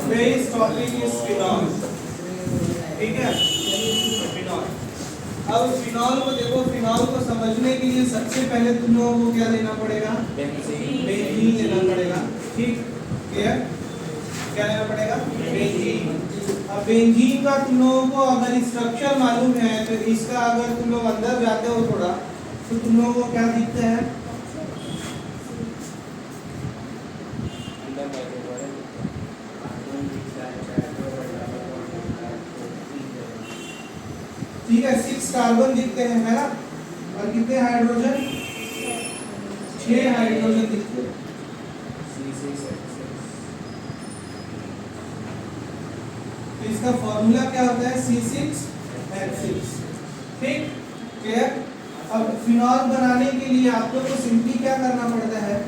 Base topic is phenol. ठीक है, phenol. अब फिनॉल को देखो, फिनॉल को समझने के लिए सबसे पहले तुम लोगों को क्या लेना पड़ेगा? बेंजीन लेना पड़ेगा। ठीक, क्लियर? क्या लेना पड़ेगा? बेंजीन। अब बेंजीन का तुम लोगों को अगर स्ट्रक्चर मालूम है तो इसका अगर तुम लोग अंदर जाते हो थोड़ा तो तुम लोगों को क्या दिखता है? ठीक है, 6 कार्बन दिखते हैं, है ना? और कितने हाइड्रोजन? 6 हाइड्रोजन दिखते हैं। तो इसका फॉर्मूला क्या होता है? C6H6। ठीक, क्लियर? अब फिनॉल बनाने के लिए आप लोग को सिंपली क्या करना पड़ता है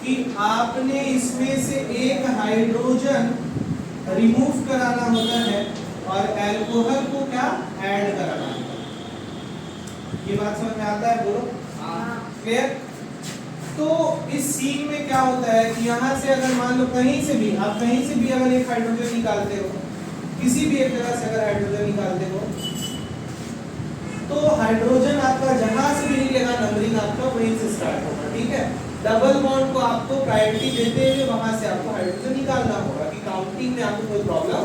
कि आपने इसमें से एक हाइड्रोजन रिमूव कराना होता है और अल्कोहल को क्या ऐड कराना होता है। ये बात समझ में आता है? बोलो। क्लियर? तो इस सीन में क्या होता है कि यहाँ से अगर मान लो कहीं से भी अगर एक हाइड्रोजन निकालते हो, किसी भी एक जगह से अगर हाइड्रोजन निकालते हो तो हाइड्रोजन आपका जहां से भी निकलेगा नंबरिंग आपका वहीं से स्टार्ट होगा। ठीक है, डबल बॉन्ड को आपको प्रायोरिटी देते हुए वहां से आपको हाइड्रोजन निकालना होगा कि काउंटिंग में आपको कोई प्रॉब्लम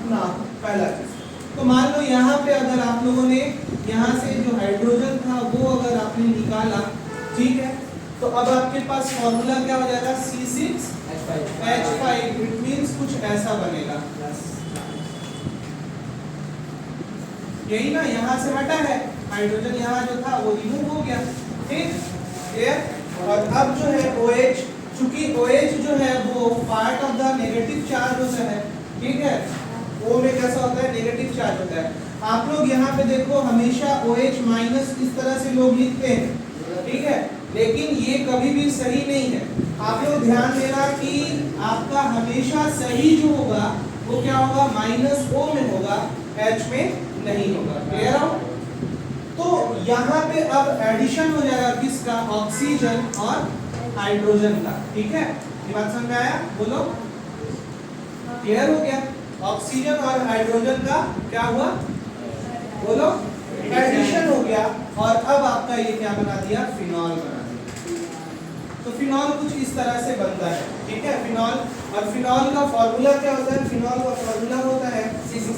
ना हो। पहला चीज तो मान लो यहाँ पे अगर आप लोगों ने यहाँ से जो हाइड्रोजन था वो अगर आपने निकाला, ठीक है, तो अब आपके पास फॉर्मूला क्या हो जाएगा? C6H5। इट मींस कुछ ऐसा बनेगा, यही ना? यहाँ से हटा है हाइड्रोजन, यहाँ जो था वो रिमूव हो गया। ठीक, क्लियर? और अब जो है OH, चूंकि OH जो है वो part of the negative charge होता है। ठीक है, O में कैसा होता है? नेगेटिव चार्ज होता है। आप लोग यहाँ पे देखो हमेशा OH माइनस इस तरह से लोग लिखते हैं, ठीक है, लेकिन ये कभी भी सही नहीं है। आप लोग ध्यान देना कि आपका हमेशा सही जो होगा वो क्या होगा? -O में होगा, H में नहीं होगा। क्लियर हो? तो यहाँ पे अब एडिशन हो जाएगा किसका? ऑक्सीजन और हाइड्रोजन का। ठीक है, ये बात समझ में आया? बोलो, क्लियर हो गया? ऑक्सीजन और हाइड्रोजन का क्या हुआ? बोलो, एडिशन हो गया। और अब आपका ये क्या बना दिया? फिनॉल बना दिया। तो फिनॉल कुछ इस तरह से बनता है। ठीक है, फिनॉल। और फिनॉल का फॉर्मूला क्या होता है? फिनॉल का फॉर्मूला होता है C6H5OH।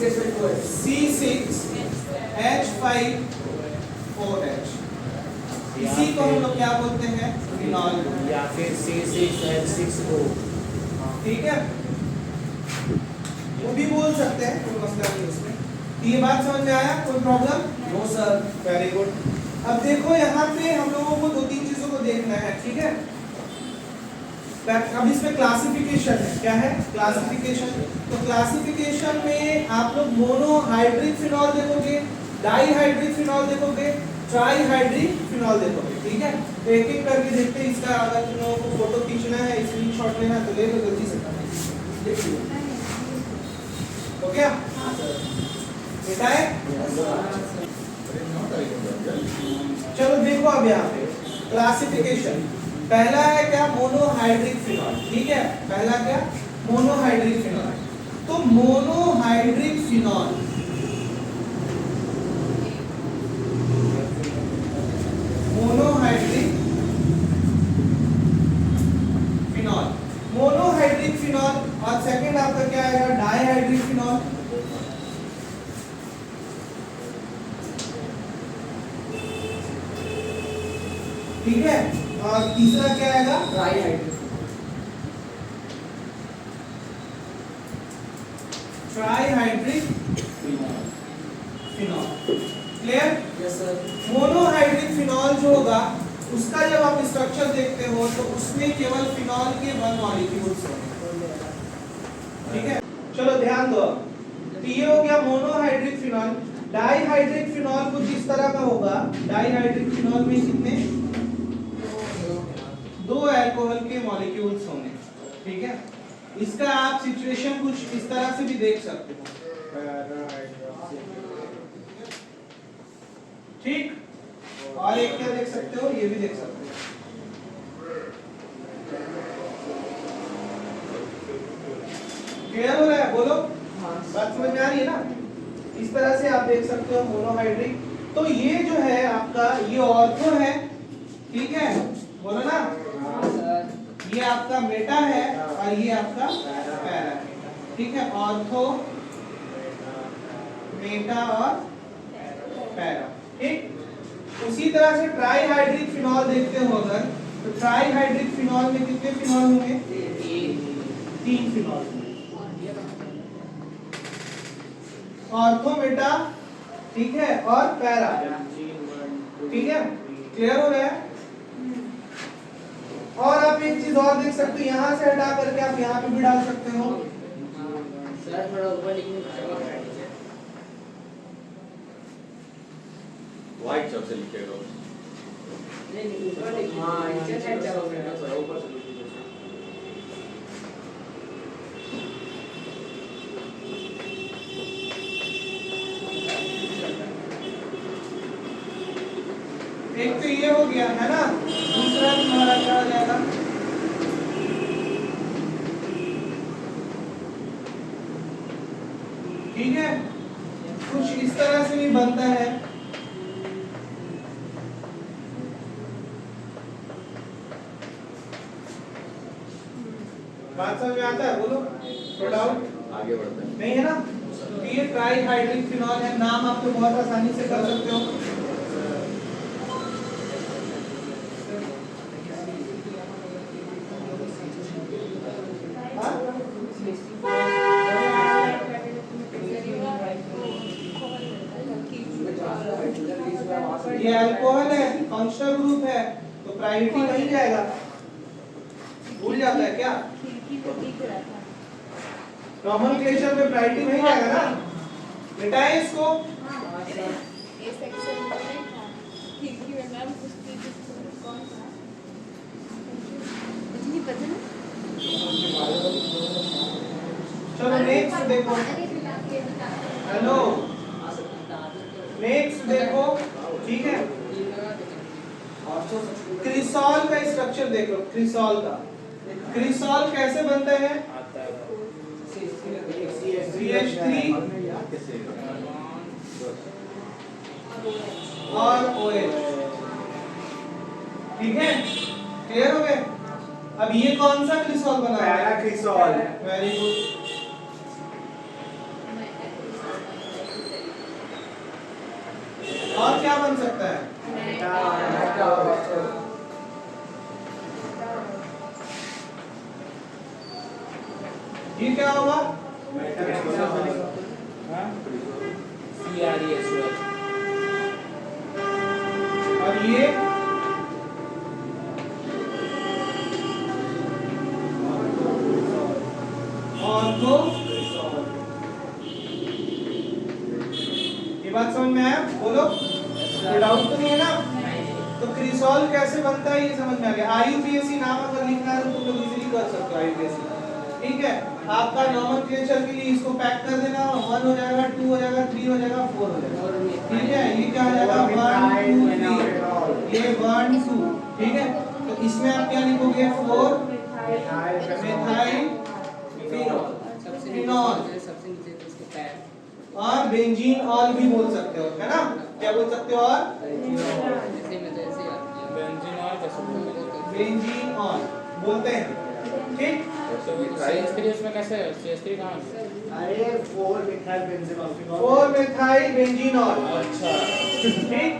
इसी को हम लोग क्या बोलते हैं? फिनॉल या फिर C6H6O। ठीक है, वो भी बोल सकते हैं, कोई मसला नहीं उसमें। ये बात समझ में आया? कोई problem? No sir. Very good. अब देखो यहाँ पे हम लोगों को 2-3 चीजों को देखना है। ठीक है, अब इसमें क्लासिफिकेशन है। क्या है? क्लासिफिकेशन। तो क्लासिफिकेशन में आप लोग मोनोहाइड्रिक फिनॉल देखोगे, डाईहाइड्रिक फिनॉल देखोगे, ट्राईहाइड्रिक फिनॉल देखोगे। ठीक है, तो एक एक करके देखते हैं। इसका अगर तुम लोगों को फोटो खींचना है, स्क्रीनशॉट लेना है तो ले लो जल्दी से। देखिए, हो गया? बेटा है? चलो देखो अब यहाँ पे क्लासिफिकेशन। पहला है क्या? Monohydric phenol. ठीक है, पहला क्या? Monohydric phenol. तो मोनोहाइड्रिक फिनॉल मोनोहाइड्रिक फिनॉल। और सेकंड आपका क्या आएगा? Dihydric phenol. ठीक है, और तीसरा क्या आएगा? Trihydric phenol. Clear? Yes sir. Monohydric phenol जो होगा उसका जब आप स्ट्रक्चर देखते हो तो उसमें केवल फिनॉल के 1 मॉलिक्यूल्स होंगे। ठीक है, चलो ध्यान दो। तो ये हो गया मोनोहाइड्रिक फिनॉल। डाईहाइड्रिक फिनॉल कुछ इस तरह का होगा। डाईहाइड्रिक फिनॉल में कितने? 2 अल्कोहल के मॉलिक्यूल्स होंगे। ठीक है, इसका आप सिचुएशन कुछ इस तरह से भी देख सकते हो। ठीक, और एक क्या देख सकते हो? ये भी देख सकते हो। क्लियर हो रहा है? बोलो, हाँ बात समझ में आ रही है ना? इस तरह से आप देख सकते हो मोनोहाइड्रिक। तो ये जो है आपका ये ऑर्थो है, ठीक है, बोलो ना, ये आपका मेटा है और ये आपका पैरा है, ठीक है, ऑर्थो मेटा और पैरा, ठीक। उसी तरह से ट्राईहाइड्रिक फिनॉल देखते हो अगर, तो ट्राईहाइड्रिक फिनॉल में कितने फिनॉल होंगे? 3 फिनॉल होंगे। ऑर्थो मेटा, ठीक है, और पैरा, ठीक है, क्लियर हो रहा है? और आप एक चीज और देख सकते हो, यहाँ से हटा करके आप यहाँ पे भी डाल सकते हो। सर थोड़ा ऊपर लिखने व्हाइट शब्द से लिखेगा। नहीं ऊपर लिखना। हाँ नीचे साइड जाओगे ना थोड़ा ऊपर से एक तो ये हो गया है ना, दूसरा तुम्हारा क्या हो जाएगा? ठीक है, कुछ इस तरह से भी बनता है। बात समझ में आता है? बोलो, थोड़ा डाउट आगे बढ़ते हैं। नहीं है ना? तो ये ट्राईहाइड्रिक फिनॉल है, नाम आप तो बहुत आसानी से कर सकते हो। ये अल्कोहल है, फंक्शनल ग्रुप है, तो प्रायोरिटी वहीं जाएगा। भूल जाता है क्या? नॉमेनक्लेचर में प्रायोरिटी वहीं जाएगा ना? मिटाएं इसको। चलो नेक्स्ट देखो। हेलो, नेक्स्ट देखो, ठीक है, क्रिसॉल का स्ट्रक्चर देखो। क्रिसॉल का, क्रिसॉल कैसे बनता है? CH3 और OH, ठीक है, क्लियर हो गए? अब ये कौन सा क्रिसॉल बना है? पैरा क्रिसॉल। Very good. और क्या बन सकता है? ये क्या होगा? CRESOL और ये ऑर्थो, ये बात समझ में आया? बोलो, कोई डाउट तो नहीं है ना? तो क्रिसॉल कैसे बनता है ये समझ में आ गया। IUPAC नाम अगर लिखना है तो तुम लोग इजीली कर सकते हो IUPAC, ठीक है। आपका नॉमेनक्लेचर के लिए इसको पैक कर देना, 1 हो जाएगा, 2 हो जाएगा, 3 हो जाएगा, 4 हो जाएगा, ठीक है। ये क्या हो जाएगा? 1 2 3, ये 1 2, ठीक है। तो इसमें आप क्या लिखोगे? 4 मिथाइल फिनॉल और बेंजीन ऑल भी बोल सकते हो, है ना? क्या बोल सकते हो? और बेंजीन ऑल बोलते हैं, ठीक। CH3 उसमें कैसे है? CH3 कहाँ है? अरे 4 मिथाइल बेंजीनॉल। 4 मिथाइल बेंजीनॉल, अच्छा ठीक।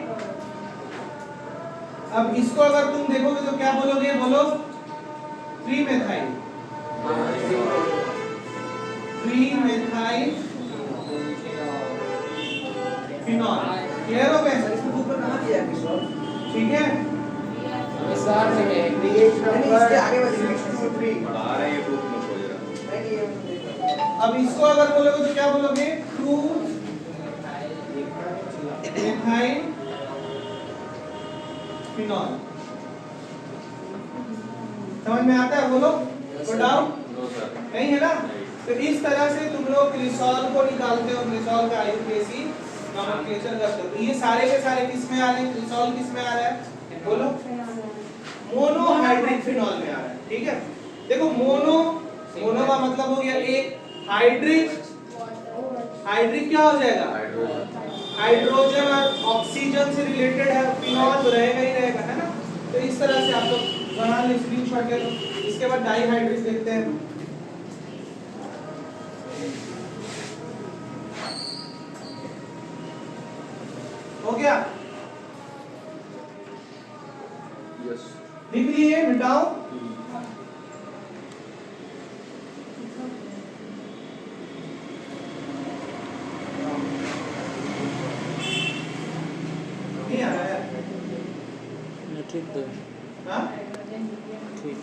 अब इसको अगर तुम देखोगे तो क्या बोलोगे? बोलो, 3 मिथाइल, 3 मिथाइल फिनॉल, क्लियर हो गए? इसको ऊपर कहां दिया है क्रिसॉल? ठीक है। इस बार से है पेज नंबर इसके आगे बस 623 बढ़ा रहे हैं ये ग्रुप में हो जरा। नहीं ये अब इसको अगर बोलोगे तो क्या बोलोगे? 2 मिथाइल फिनॉल, समझ में आता है? बोलो, कोई डाउट नो सर। नहीं है ना? तो इस तरह से तुम लोग क्रिसॉल को निकालते हो, क्रिसॉल का IUPAC नॉमेनक्लेचर करते हो। तो ये सारे के सारे किस में आ रहे हैं? क्रिसॉल किस में आ रहा है? बोलो, मोनोहाइड्रिक फिनॉल में आ रहा है, ठीक है। देखो मोनो, मोनो का मतलब हो गया एक, हाइड्रिक क्या हो जाएगा? हाइड्रोजन हाइड्रोजन और ऑक्सीजन से रिलेटेड है, फिनॉल तो रहेगा ही रहेगा, है ना। तो इस तरह से आप लोग बना ले, स्क्रीनशॉट ले लो। इसके बाद डाइहाइड्रिक देखते हैं। हो गया? यस लिख लिए, मिटाओ। नहीं आ रहा है? ठीक है हाँ? ठीक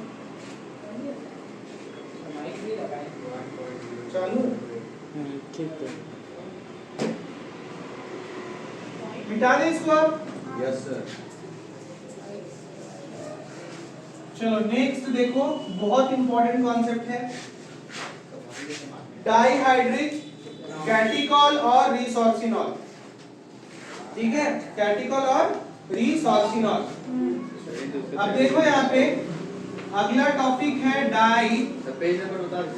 माइक नहीं लगाए चालू ठीक है मिटा दे इसको अब। यस सर चलो नेक्स्ट देखो, बहुत इंपॉर्टेंट कॉन्सेप्ट है, डाइहाइड्रिक कैटिकॉल और रिसोर्सिनॉल। ठीक है, कैटिकॉल और रिसोर्सिनॉल। अब देखो यहाँ पे अगला टॉपिक है पेज नंबर बता दो।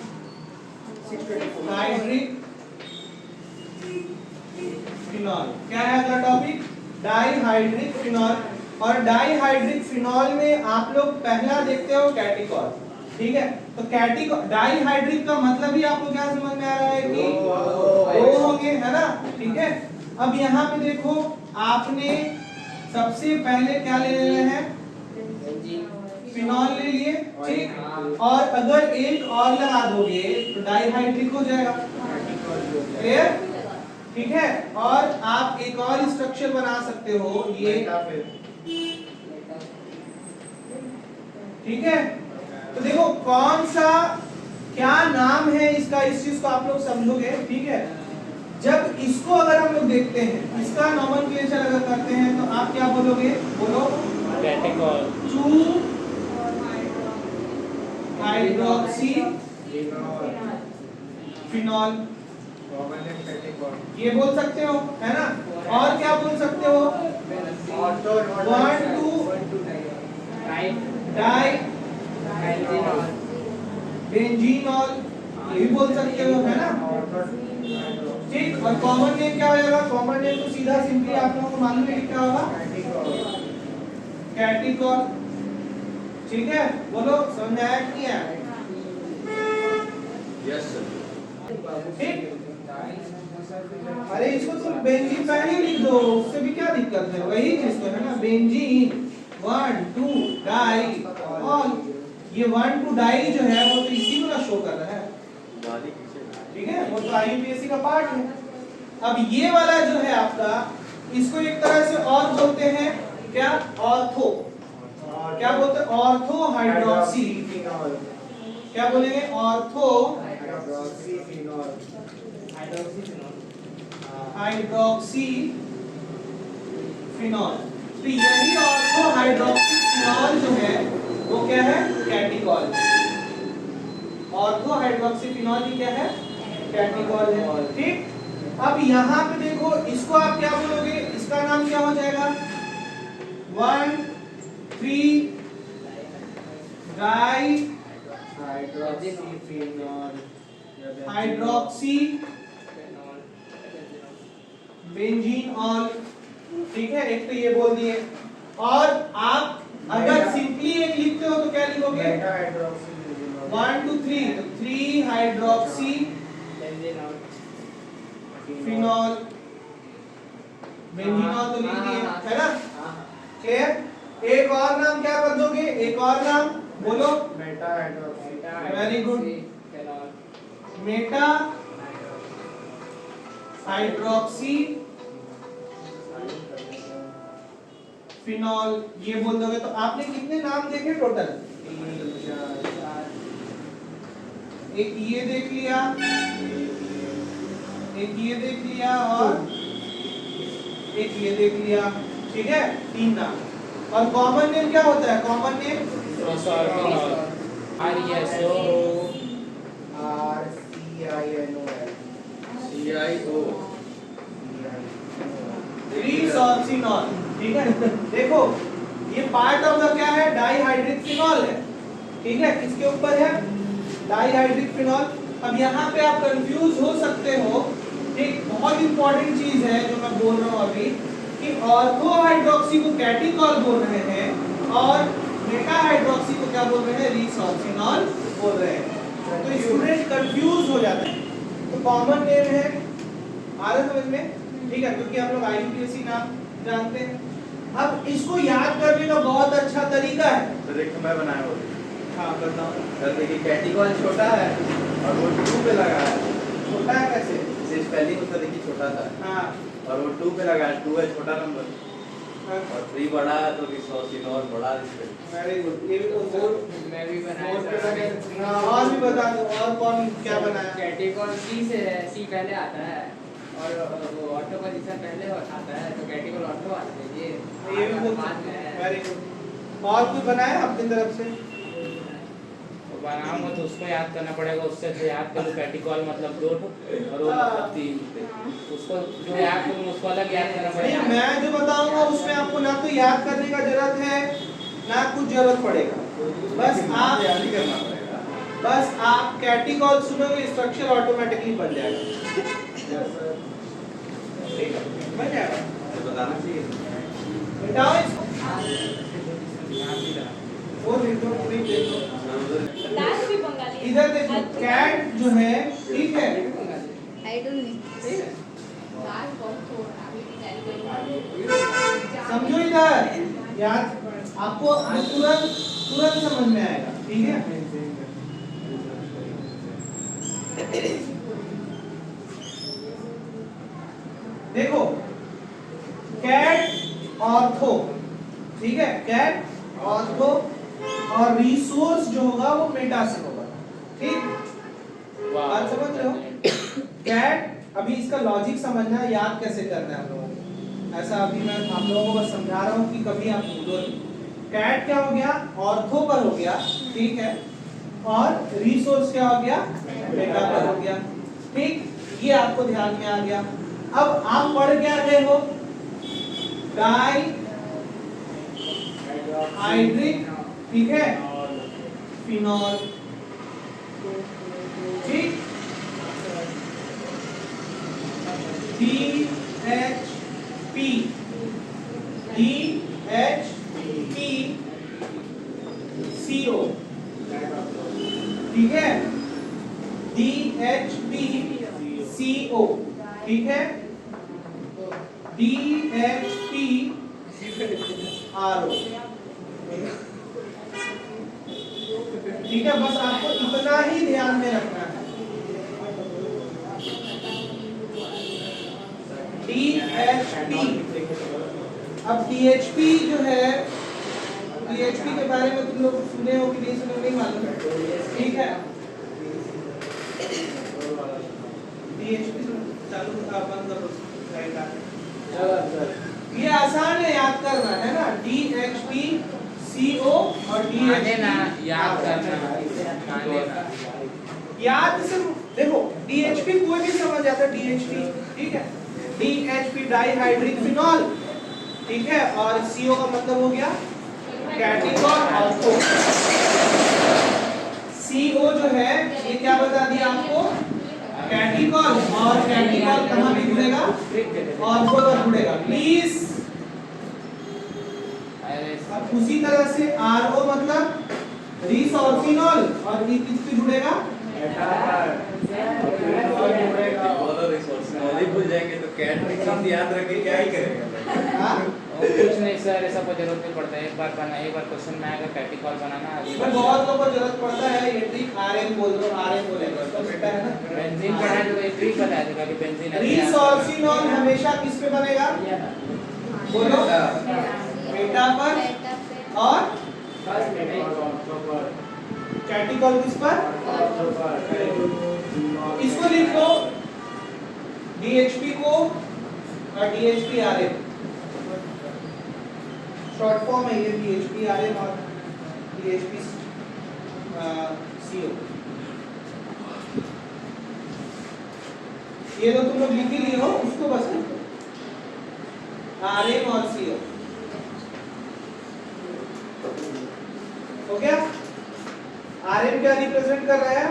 Dihydric phenol. क्या है अगला टॉपिक? Dihydric phenol. और डाइहाइड्रिक फिनॉल में आप लोग पहला देखते हो कैटिकॉल। ठीक है, तो कैटिकॉल डाइहाइड्रिक का मतलब ही आपको क्या समझ में आ रहा है कि दो होंगे, है ना। ठीक है, अब यहाँ पे देखो, आपने सबसे पहले क्या ले लेना है? फिनॉल ले लिए, ठीक। और अगर एक और लगा दोगे तो डाइहाइड्रिक हो जाएगा। क्लियर? ठीक है, और आप एक और स्ट्रक्चर बना सकते हो, ये। ठीक है, तो देखो कौन सा क्या नाम है इसका, इस चीज को आप लोग समझोगे। ठीक है, जब इसको अगर हम लोग देखते हैं, इसका नोमेनक्लेचर अगर करते हैं तो आप क्या बोलोगे? बोलो। कैटिकॉल 2 हाइड्रोक्सी फिनॉल, ये बोल सकते हो, है ना। और क्या बोल सकते हो? 1 2 डाई बेंजीनॉल, ये भी बोल सकते हो, है ना। ठीक, और कॉमन नेम क्या हो जाएगा? कॉमन नेम तो सीधा सिंपली आप लोगों को मालूम है कि क्या होगा? कैटिकॉल। ठीक है, बोलो समझ में आया कि नहीं आया? यस सर ठीक, अरे इसको तो बेंजीन पहले लिख दो, उससे भी क्या दिक्कत है? वही चीज तो है ना, बेंजीन 1 2 डाई ऑल। ये 1 2 डाई जो है वो तो इसी को ना शो कर रहा है। ठीक है, वो तो आईयूपीएससी का पार्ट है। अब ये वाला जो है आपका, इसको एक तरह से और बोलते हैं क्या? ऑर्थो। क्या बोलते हैं? Ortho hydroxy. क्या बोलेंगे? Ortho hydroxy phenol. तो यही ऑर्थो हाइड्रोक्सी फिनॉल जो है वो क्या है? कैटिकॉल। ऑर्थो हाइड्रोक्सी फिनॉल ही क्या है? कैटिकॉल है। ठीक, अब यहाँ पे देखो, इसको आप क्या बोलोगे? इसका नाम क्या हो जाएगा? 1 3 डाई हाइड्रोक्सी बेंजीनॉल। ठीक है, एक तो ये बोल दिए। और आप अगर सिंपली एक लिखते हो तो क्या लिखोगे? 1 2 3, तो 3 हाइड्रोक्सी फिनॉल बेंजीनॉल तो लिख दिए, है ना। क्लियर? एक और नाम क्या कर दोगे? एक और नाम बोलो। Very good, Meta hydroxy phenol, ये बोल दोगे। तो आपने कितने नाम देखे टोटल? एक ये देख लिया, एक ये देख लिया, और एक ये देख लिया। ठीक है, 3 नाम। और कॉमन नेम क्या होता है? Common name CIO resorcinol. ठीक है, देखो ये पार्ट ऑफ द क्या है? डाइहाइड्रिक फिनॉल है। ठीक है, किसके ऊपर है? Dihydric phenol. अब यहाँ पे आप कंफ्यूज हो सकते हो, एक बहुत इंपॉर्टेंट चीज है जो मैं बोल रहा हूँ अभी, कि ऑर्थो हाइड्रोक्सी को कैटिकॉल बोल रहे हैं और मेटा हाइड्रोक्सी को क्या बोल रहे हैं, रिसोर्सिनॉल बोल रहे हैं। तो स्टूडेंट कंफ्यूज हो जाते हैं। तो कॉमन नेम है, आ रहा समझ में, ठीक है, क्योंकि हम लोग IUPAC नाम जानते हैं। अब इसको याद करने का बहुत अच्छा तरीका है। तो देखो मैं बनाया वो। हाँ बताओ। सर देखिए कैटिकॉल छोटा है और वो 2 पे लगा है। छोटा है कैसे? जैसे स्पेलिंग उसका देखिए छोटा था हाँ और वो 2 पे लगा है, 2 है छोटा नंबर हाँ, और 3 बड़ा है तो रिसोर्सिनॉल बड़ा है। Very good. ये भी बोलते हैं। मैं भी बनाया फोर पे सर। लगे। हाँ, और भी बता दो, और कौन क्या बनाया? कैटिकॉल सी से है, सी पहले आता है और वो ऑटो पोजीशन पहले आता है, तो कैटिकॉल ऑटो आता है। ये भी बोलते बाद में हैं। है। Very good. और कुछ बनाया अपनी तरफ से? तो बनाऊंगा तो उसको याद करना पड़ेगा, उससे जो याद करूँ कैटिकॉल मतलब 2 और वो मतलब 3, उसको जो याद करूँ उसको अलग याद करना नहीं, पड़ेगा। मैं जो बताऊंगा उसमें आपको ना तो याद करने का जरूरत है ना कुछ जरूरत पड़ेगा। बस आप याद ही करना पड़ेगा। बस आप कैटिकॉल सुनोगे, स्ट्रक्चर ऑटोमेटिकली बन जाएगा। ठीक है, बन जाएगा। तो बताना चाहिए। बताओ इसको। वो देखो, देखो दाल भी बंगाली है। इधर देखो, कैट जो है, ठीक है, आई डोंट नो। दाल बहुत थोड़ा अभी तैयारी करूंगा। समझो इधर, याद आपको तुरंत तुरंत समझ में आएगा, ठीक है। देखो कैट ऑर्थो, ठीक है, कैट ऑर्थो और रिसोर्स जो होगा वो मेटा से होगा, ठीक। बात समझ रहे हो? कैट, अभी इसका लॉजिक समझना है, याद कैसे करना है हम लोगों को, ऐसा अभी मैं आप लोगों को बस समझा रहा हूँ कि कभी आप भूलो नहीं। कैट क्या हो गया, ऑर्थो पर हो गया, ठीक है, और रिसोर्स क्या हो गया, मेटा पर हो गया, ठीक। ये आपको ध्यान में आ गया। अब आप पढ़ क्या रहे हो, डाई हाइड्रिक, ठीक है, फिनॉल, ठीक, DHP, CO, ठीक है, DHP CO, ठीक है, DHP RO, ठीक है। बस आपको इतना ही ध्यान में रखना है। DHP, अब DHP जो है, DHP के बारे में तुम लोग सुने हो कि नहीं सुने हो नहीं मालूम, ठीक है। DHP चालू बंद करो, राइट आ। ये आसान है याद करना, है ना, DHP CO और DHP याद करना याद सिर्फ देखो, DHP कोई भी समझ जाता है, DHP, ठीक है, DHP डाइहाइड्रिक फिनॉल, ठीक है, और CO का मतलब हो गया कैटिकॉल ऑर्थो। CO जो है ये क्या बता दिया आपको, कैटिकॉल, और कैटिकॉल कहाँ भी जुड़ेगा, ऑर्थो पर जुड़ेगा, प्लीज। अब उसी तरह से RO मतलब रिसोर्सिनॉल, और ये किस पे जुड़ेगा, बोलो रिसोर्सिनॉल ही भूल जाएंगे तो कैट रिसोर्स याद रख के क्या ही करेंगे। हाँ? कुछ नहीं सर, ऐसा कोई जरूरत नहीं पड़ता है। एक बार क्वेश्चन में आएगा कैटिकॉल बनाना, पर बहुत लोगों को जरूरत पड़ता है, ये ट्रिक RM बोल दो, RM बोलेगा तो बेटा है ना। बेंजीन पढ़ा है तो एक ट्रिक बता देगा कि बेंजीन है। रिसोर्सिनॉल हमेशा किस पे बनेगा, बोलो, मेटा पर, और कैटिकॉल किस पर, इसको लिख लो, DHP को और DHP RM, शॉर्ट फॉर्म है ये, DHP RM और DHP CO। ये तो तुम लोग लिख ही लिए हो, उसको बस लिखो, RM और CO, हो गया। RM क्या रिप्रेजेंट कर रहा है,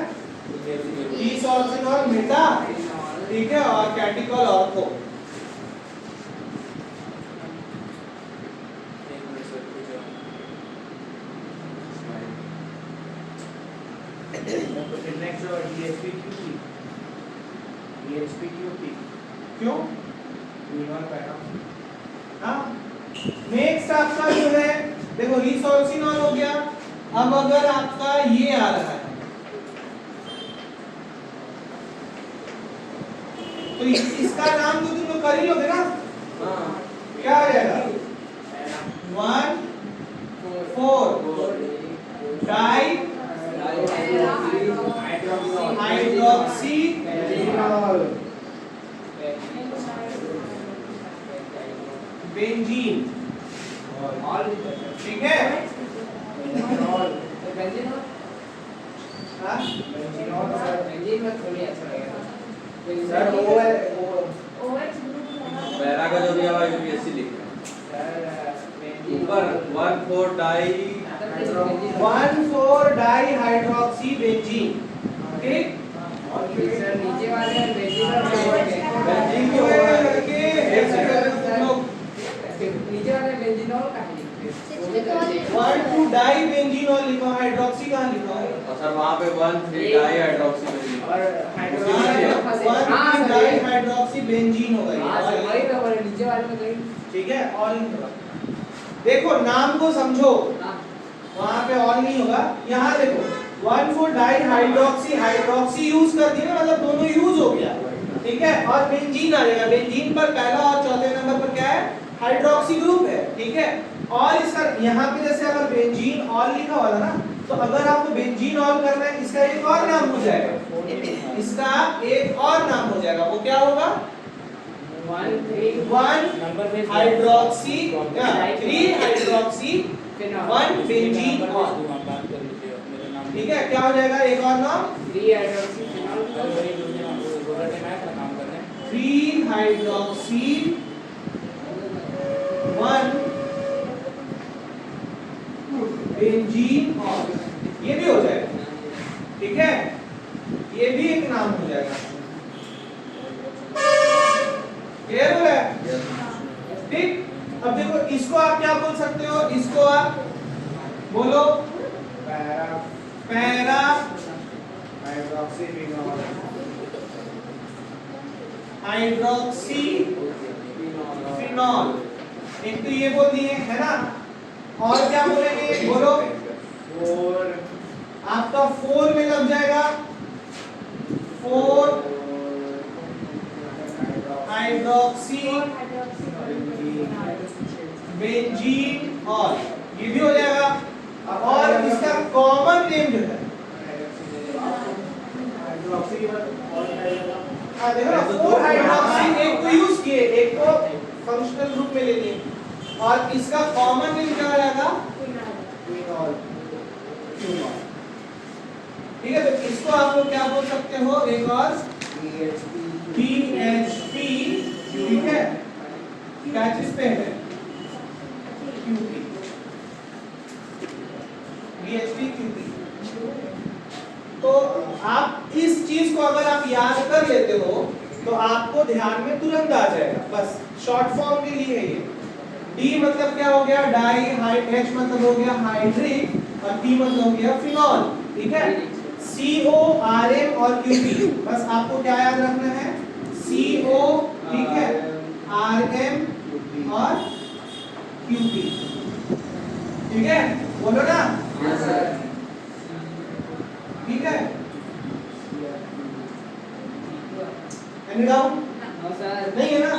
ईसोर्सिनॉल मेटा, ठीक है, और कैटिकॉल ऑर्थो। Next DHPQP. DHPQP. क्यों? Phenol para. हाँ, नेक्स्ट आपका जो है देखो रीसोर्सिनॉल हो गया। अब अगर आपका ये आ रहा है तो इसका नाम तो तुम लोग कर ही लोगे ना। क्या आ जाएगा? 1,4 डाई हाइड्रोक्सी बेंजीन, ठीक है। हाँ? सर वो है वो पैरा का जो भी आवा यूपीएससी लिख ऊपर 1,4 डाई 1,4 डाई हाइड्रोक्सी बेंजीन, ठीक। नीचे वाले बेंजीन क्यों है लड़के? एक सेकंड तुम लोग नीचे वाले बेंजीनॉल का है 1,2 डाई बेंजीनॉल लिखो, हाइड्रोक्सी कहाँ लिखा है? और सर वहाँ पे 1,3 डाई हाइड्रोक्सी बेंजीन और वन डाई हाइड्रोक्सी बेंजीन होगा ये। वही तो बोले नीचे वाले में कहीं ठीक है, ऑल नहीं होगा। देखो नाम को समझो, वहां पे ऑल नहीं होगा। यहाँ देखो 1,4 डाई हाइड्रोक्सी, हाइड्रोक्सी यूज कर दिया ना, मतलब दोनों यूज हो गया, ठीक है। और बेंजीन आ जाएगा, बेंजीन पर पहला और चौथे नंबर पर क्या है? हाइड्रोक्सी ग्रुप है, ठीक है। और इसका यहाँ पे जैसे अगर बेंजीन ऑल लिखा हुआ था ना, तो अगर आपको बेंजीन ऑल करना है, इसका एक और नाम हो जाएगा, इसका एक और नाम हो जाएगा। वो क्या होगा? 1 हाइड्रोक्सी 3 हाइड्रोक्सी 1 बेंजीन ऑल, ठीक है। क्या हो जाएगा एक और नाम? 3 hydroxy phenol 3 hydroxy 1 benzene all, ये भी हो जाएगा, ठीक है। ये भी एक नाम हो जाएगा। क्लियर हो गया? ठीक। अब देखो इसको आप क्या बोल सकते हो? इसको आप बोलो para hydroxy phenol hydroxy phenol, एक तो ये बोल दिए है ना। और क्या बोलेंगे? बोलो 4 आपका 4 में लग जाएगा 4 हाइड्रोक्सी बेंजीन ऑल, ये भी हो जाएगा। और इसका कॉमन नेम जो है देखो ना 4 हाइड्रोक्सी, एक को यूज किए, एक को फंक्शनल ग्रुप में ले लिए, और इसका कॉमन नेम क्या रहेगा? फिनॉल। ठीक है। तो इसको आप लोग क्या बोल सकते हो? एक और BHP, ठीक है, क्या चीज पे है? QP, BHP QP। तो आप इस चीज को अगर आप याद कर लेते हो तो आपको ध्यान में तुरंत आ जाएगा, बस शॉर्ट फॉर्म के लिए है ये। D मतलब क्या हो गया? डाई, H मतलब हो गया हाइड्रिक, और P मतलब हो गया फिनॉल, ठीक है। CO, RM और QP, बस आपको क्या याद रखना है? CO, ठीक है, RM और QP, ठीक है। बोलो ना, ठीक है। Any doubt? नहीं है ना?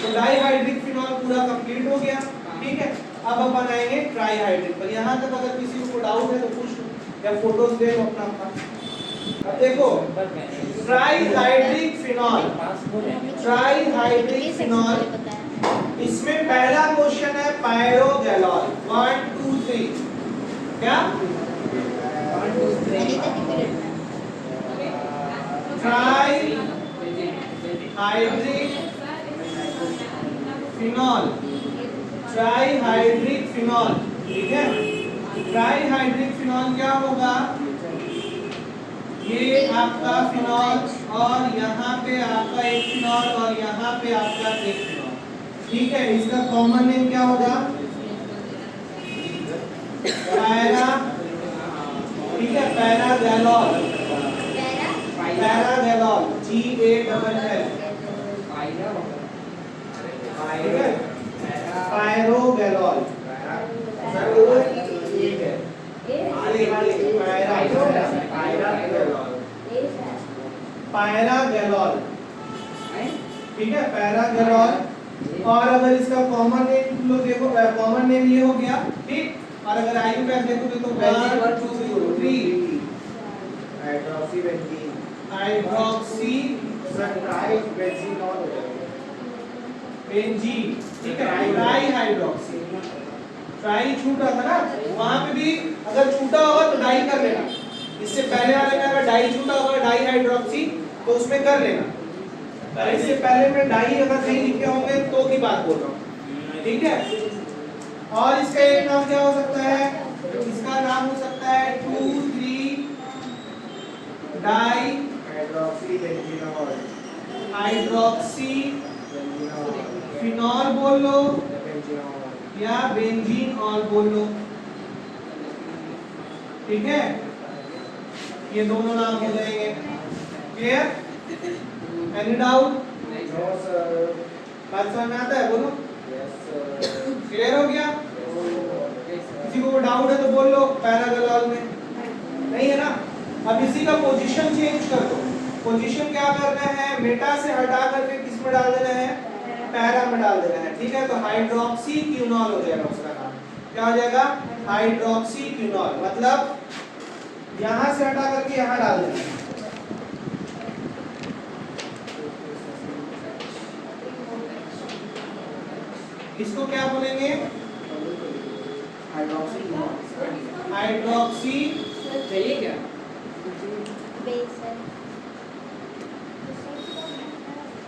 तो डाई हाइड्रिक फिनॉल पूरा कंप्लीट हो गया, ठीक है। अब अपन आएंगे ट्राई हाइड्रिक पर। यहाँ तक अगर किसी को डाउट है तो पूछ लो, या फोटोज दे लो अपना। अब देखो try hydric phenol, try hydric phenol, इसमें पहला क्वेश्चन है पायरोगैलॉल 1 2 3, क्या? Try hydric phenol, try hydric phenol, ठीक है। ट्राई हाइड्रिक फिनॉल क्या होगा? ये आपका फिनॉल और यहाँ पे आपका एक फिनॉल और यहाँ पे आपका एक फिनॉल। ठीक है, इसका कॉमन नेम क्या होगा? पैरा, ठीक है, पैरागैलॉल, पैरागैलॉल, GALL, ठीक है, पायरोगैलॉल, ठीक है, पैरागैलॉल, ठीक है, पैरागैलॉल। और अगर इसका कॉमन नेम तुम लोग देखो, कॉमन नेम ये हो गया, ठीक। और अगर आयु का देखोगे तो 1 2 3 हाइड्रोक्सी बेंजीन, हाइड्रोक्सी ट्राइबेंजीनॉल, बेंजीन, ठीक है, ट्राई हाइड्रोक्सी। ट्राई छूटा था ना, वहां पे भी अगर छूटा होगा तो डाई कर लेना। इससे पहले वाले में अगर डाई छूटा होगा, डाई हाइड्रोक्सी, तो उसमें कर लेना। इससे पहले में डाई अगर नहीं लिखे होंगे तो की बात बोल रहा हूँ, ठीक है। और इसका एक नाम क्या हो सकता है? इसका नाम हो सकता है 2 3 डाई हाइड्रोक्सी बेंजीनॉल, हाइड्रोक्सी बेंजीनॉल, फिनॉल बोल लो बेंजीनॉल, या बेंजीन ऑल बोल लो, ठीक है। ये दोनों नाम हो जाएंगे। Clear? Any doubt? No sir, बात समझ में आता है? बोलो। यस सर, क्लियर हो गया? किसी को डाउट है तो बोल लो। पैरागैलॉल में नहीं है ना? अब इसी का पोजीशन चेंज कर दो। पोजीशन क्या करना है? मेटा से हटा करके किस में डाल देना है? पैरा में डाल देना है, ठीक है। तो हाइड्रोक्सी क्यूनॉल हो जाएगा उसका नाम। क्या हो जाएगा? हाइड्रोक्सी क्यूनॉल। मतलब यहां से हटा करके यहां डाल देना है। इसको क्या बोलेंगे? हाइड्रोक्सी, हाइड्रोक्सी चाहिए क्या?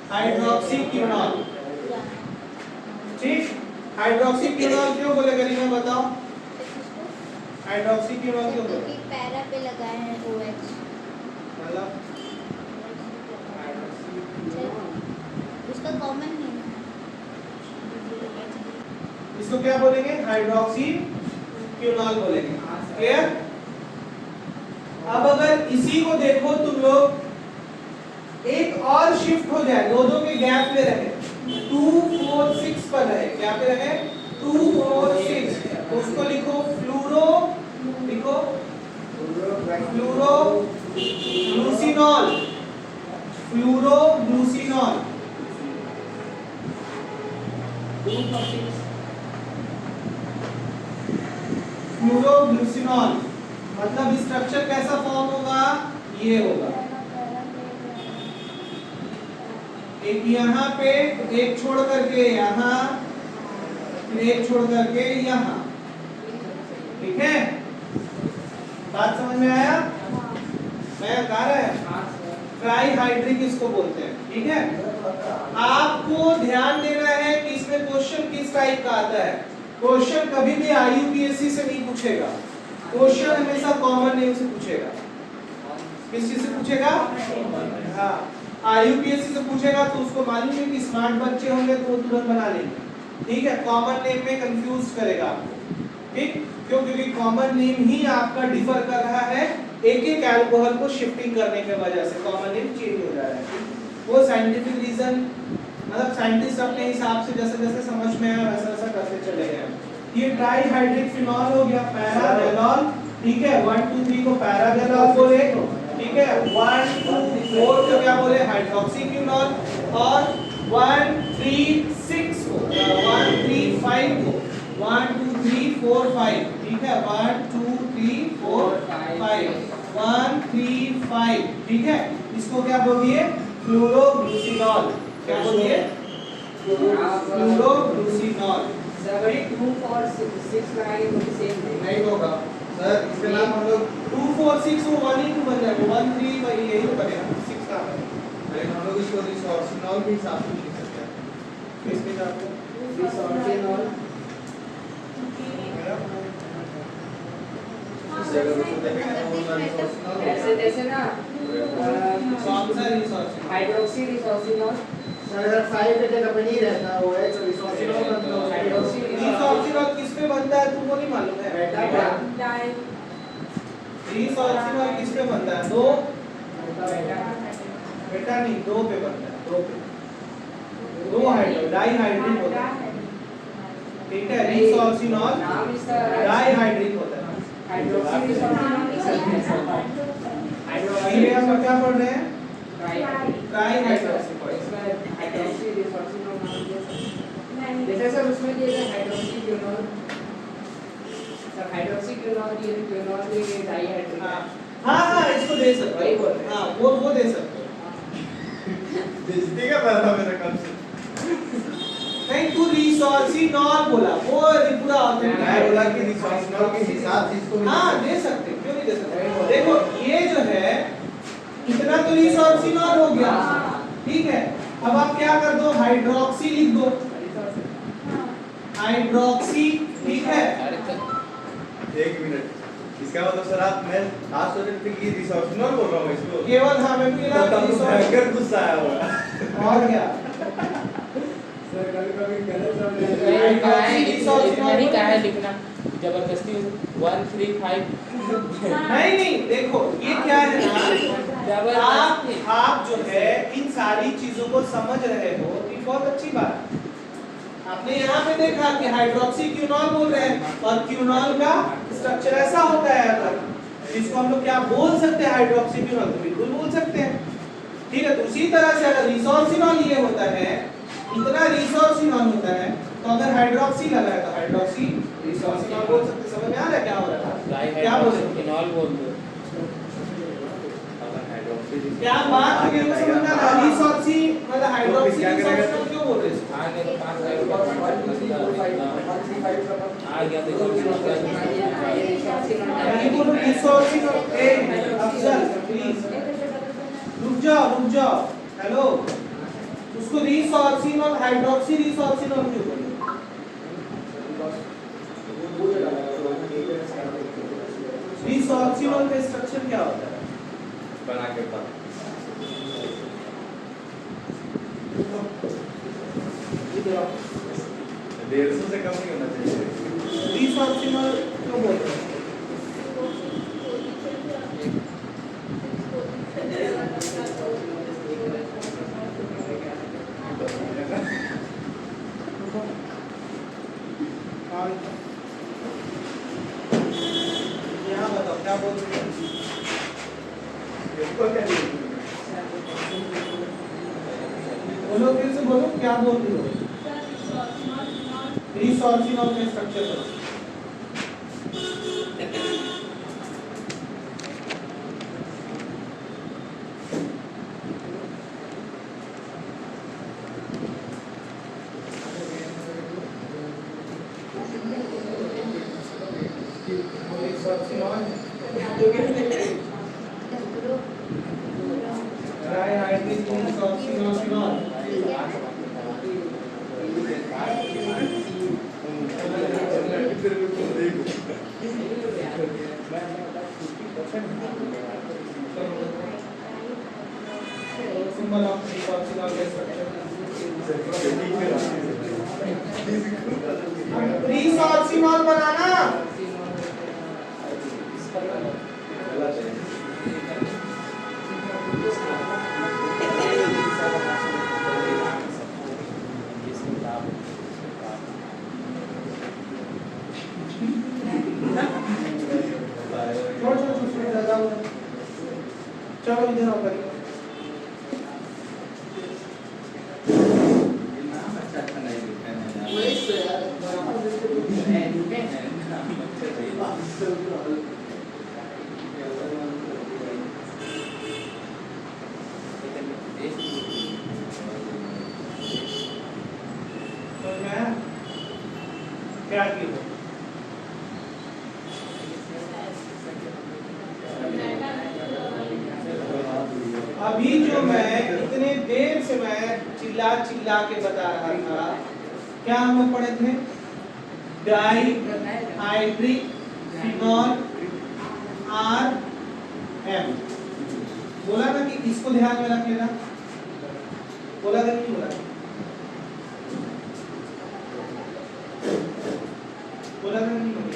हाइड्रोक्सी क्यूनॉल, ठीक। हाइड्रोक्सी क्यूनॉल क्यों बोले गरीमा बताओ? हाइड्रोक्सी क्यूनॉल क्यों बोले? क्योंकि पैरा पे लगाए हैं OH। मतलब उसका कॉमन नेम है। इसको क्या बोलेंगे? हाइड्रोक्सी क्यूनॉल बोलेंगे। क्लियर? अब अगर इसी को देखो तुम लोग, एक और शिफ्ट हो जाए, दो के गैप में रहे, 2 4 6 पर रहे, क्या पे रहे? 2 4 6, तो उसको लिखो फ्लूरो, लिखो फ्लूरो ग्लूसिनॉल, फ्लूरो ग्लूसिनॉल, फ्लूरो ग्लूसिनॉल। मतलब स्ट्रक्चर कैसा फॉर्म होगा? ये होगा, एक यहाँ पे, एक छोड़ करके यहाँ, फिर एक छोड़ करके यहाँ, ठीक है। बात समझ में आया? मैं कह रहा है ट्राईहाइड्रिक इसको बोलते हैं, ठीक है। आपको ध्यान देना है कि इसमें क्वेश्चन किस टाइप का आता है। क्वेश्चन कभी भी IUPAC से नहीं पूछेगा, क्वेश्चन हमेशा कॉमन नेम से पूछेगा। किस चीज से पूछेगा? हाँ, IUPAC से पूछेगा तो उसको मालूम है कि स्मार्ट बच्चे होंगे तो वो तुरंत बना लेंगे, ठीक है। कॉमन नेम में कंफ्यूज करेगा आपको, ठीक। क्यों? क्योंकि कॉमन नेम ही आपका डिफर कर रहा है, एक एक अल्कोहल को शिफ्टिंग करने की वजह से कॉमन नेम चेंज हो जा रहा है। वो साइंटिफिक रीजन, मतलब साइंटिस्ट अपने हिसाब से जैसे जैसे समझ में आया वैसा वैसा करते चले गए। ये ट्राईहाइड्रिक फिनॉल हो गया, पैरागैलॉल, ठीक है। 1 2 3 को पैरागैलॉल बोले, ठीक है। 1 2 4 को क्या बोले? हाइड्रोक्सी क्यूनॉल। और 1 3 6 को 1 3 5 को 1 2 3 4 5, ठीक है। 1 2 3 4 5, 1 3 5, ठीक है। इसको क्या बोलिए? फ्लूरोग्लूसिनॉल। क्या बोलिए? फ्लूरोग्लूसिनॉल। सर 2 4 6 लगाएंगे तो सेम नहीं होगा सर, इसके नाम हम लोग 2 4 6 वो 1 ही तो बन जाएगा, 1 3 वही यही तो बनेगा, 6 का है। लेकिन हम लोग इसको रिसोर्सिनॉल के हिसाब से लिख सकते हैं। किसके हिसाब से? रिसोर्सिनॉल। इसे अगर उसको देखेंगे तो वो रिसोर्सिनॉल ऐसे जैसे ना कौन सा रिसोर्सिनॉल? हाइड्रोक्सी रिसोर्सिनॉल अगर 5 के जगह पे नहीं रहता वो है तो रिसोर्सिनॉल रिसोर्सिनॉल किस पे बनता है तुमको नहीं मालूम है? डाई रिसोर्सिनॉल किस पे बनता है? दो बेटा नहीं, दो पे बनता है, दो पे, दो हाइड्रो डाइहाइड्रिक होता है, ठीक है? रिसोर्सिनॉल नाम इसका डाइहाइड्रिक होता है। हाइड्रोक्सी रिसोर्सिनॉल ये हम क्या पढ़ रहे हैं? ट्राइहाइड्रोक्सी ट्राइहाइड्रोक्सी। इसमें हाइड्रोक्सी रिसोर्सिनॉल नाम दिया सर। नहीं जैसे सर उसमें दिए थे हाइड्रोक्सी क्विनोल सर, हाइड्रोक्सी क्विनोल ये क्विनोल ये डाइहाइड्रिक है। हाँ इसको दे सकते वही हो। बोल रहे हैं। हाँ वो दे सकते हो। बेइज्जती का पैसा मेरा कम से नहीं तू रिसोर्सिनॉल बोला, वो पूरा ऑथेंटिक मैं है। बोला कि रिसोर्सिनॉल के हिसाब से इसको भी हाँ दे सकते, क्यों नहीं दे सकते? देखो ये जो है इतना तो रिसोर्सिनॉल हो गया, ठीक है? अब आप क्या कर दो, हाइड्रोक्सी लिख दो, हाइड्रोक्सी, ठीक है? एक मिनट, इसका मतलब सर मैं आज सोच रहे थे कि रिसोर्सिनॉल बोल रहा हूँ इसको केवल हाँ मैं भी तो तब तो रिसोर्स भयंकर गुस्सा आया होगा। और क्या? सर कभी-कभी गलत समझ इतना ही कहा है लिखना जबरदस्ती 135 नहीं देखो ये क्या है ना, आप जो है इन सारी चीजों को समझ रहे हो, ये बहुत अच्छी बात है। आपने यहाँ पे देखा कि हाइड्रोक्सी क्यूनॉल बोल रहे हैं और क्यूनॉल का स्ट्रक्चर ऐसा होता है, अगर इसको हम लोग क्या बोल सकते हैं हाइड्रोक्सी क्यूनॉल, तो बिल्कुल बोल सकते हैं, ठीक है? तो उसी तरह से अगर रिसोर्सिनॉल ये होता है, इतना रिसोर्सिनॉल होता है, तो अगर हाइड्रोक्सी लगा है तो हाइड्रोक्सी रिसोर्सिनॉल बोल सकते हैं। समझ में आ रहा है क्या हो रहा है? क्या बोल रहे हैं? फिनॉल बोल दो। क्या बात है मेरे को समझ में आ रहा है? रिसोर्सी मतलब हाइड्रोक्सी क्या करेगा? रिसोर्सिनॉल क्यों बोल रहे हैं इसको? आगे तो 5 आ गया देखो यानी बोलो रिसोर्सिनॉल। ए अफजल प्लीज रुक जाओ, हेलो, उसको रिसोर्सिनॉल हाइड्रोक्सी रिसोर्सिनॉल क्यों बोल रहे हो? रिसोर्सिनॉल का स्ट्रक्चर क्या होता है? बना के बता 150 से कम नहीं होना चाहिए। रिसोर्सिनॉल क्यों बोलते हैं? यहाँ बताओ क्या बोल रहे हैं? इसको क्या चाहिए? बोलो फिर से बोलो, क्या बोल रहे हो? रिसोर्सिनॉल का स्ट्रक्चर बताओ। Trihydric resorcinol. Symbol of resorcinol का स्ट्रक्चर। रिसोर्सिनॉल बनाना छोड़ ज्यादा हुआ। चलो इधर आओ करिए। नाम अच्छा नहीं लिखा है मैंने। वैसे यार समझ में आया? क्या किया? अभी जो मैं इतने देर से मैं चिल्ला के बता रहा था, क्या हम लोग पढ़े थे? डाइहाइड्रिक फिनॉल RM, बोला ना कि इसको ध्यान में रख लेना, बोला कि नहीं बोला? बोला कि नहीं बोला?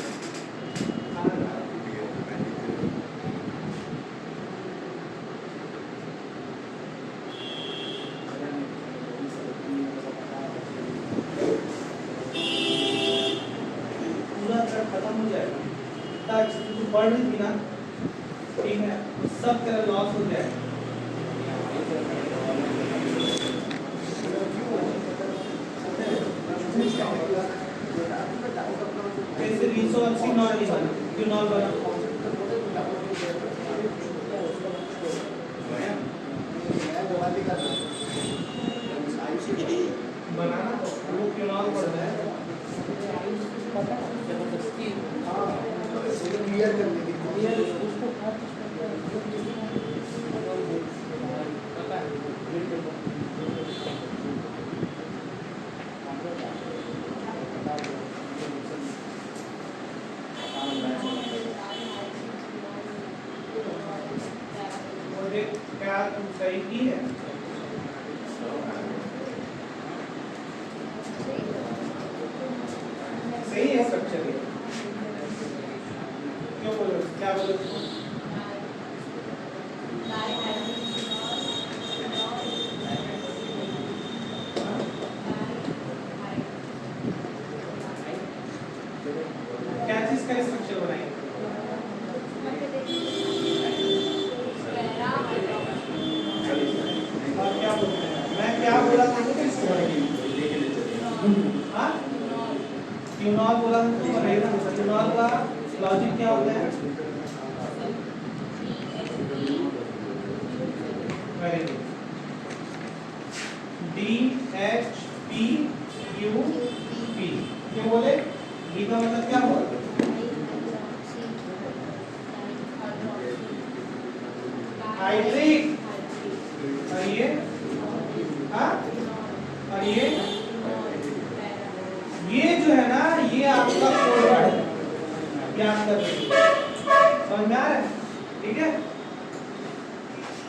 पूरा खत्म हो जाएगा, तक तू पढ़ रही थी ना, ठीक है, सब तेरा लॉस हो जाएगा। कैसे रिसोर्स नॉन बना, क्यों नॉन बना? बनाना तो वो क्यों नॉन पड़ता है? जबरदस्ती क्लियर कर देगी मुझे क्या तुम सही की है? सही है स्ट्रक्चर ये। क्यों बोलो, क्या बोलो? क्या चीज का स्ट्रक्चर बनाएंगे? और क्या बोलते हैं? मैं क्या बोला था कि किसको हाँ? क्यूनॉल बोला था तो रहेगा। क्यूनॉल का लॉजिक क्या होता है? Very good. DHPQP क्यों बोले? D का मतलब क्या हुआ? हाइड्रिक। और ये हाँ? और ये जो है ना, ये आपका फॉरवर्ड है, याद कर लीजिए। समझ में आ रहा है? ठीक है?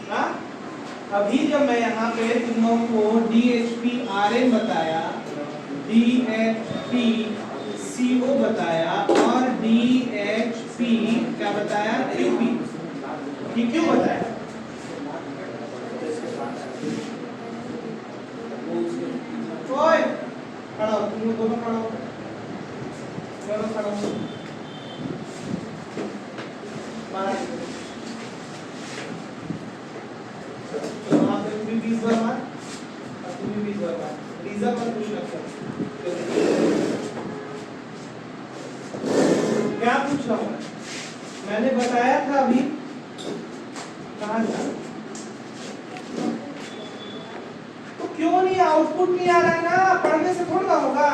हाँ? अभी जब मैं यहाँ पे तुम लोगों को DHPRN बताया, DHPCO बताया और DHP क्या बताया? QP। ये क्यों बताया? ओए खड़ा हो, तुम लोग दोनों खड़ा हो, दोनों खड़ा हो। तो वहाँ पे तुम भी 20 बार मार और तुम भी 20 बार मार। रीजन मत पूछ सकते। क्या पूछ रहा हूँ? मैंने बताया था अभी, कहाँ था? तो क्यों नहीं आउटपुट नहीं आ रहा है ना? पढ़ने से थोड़ा होगा।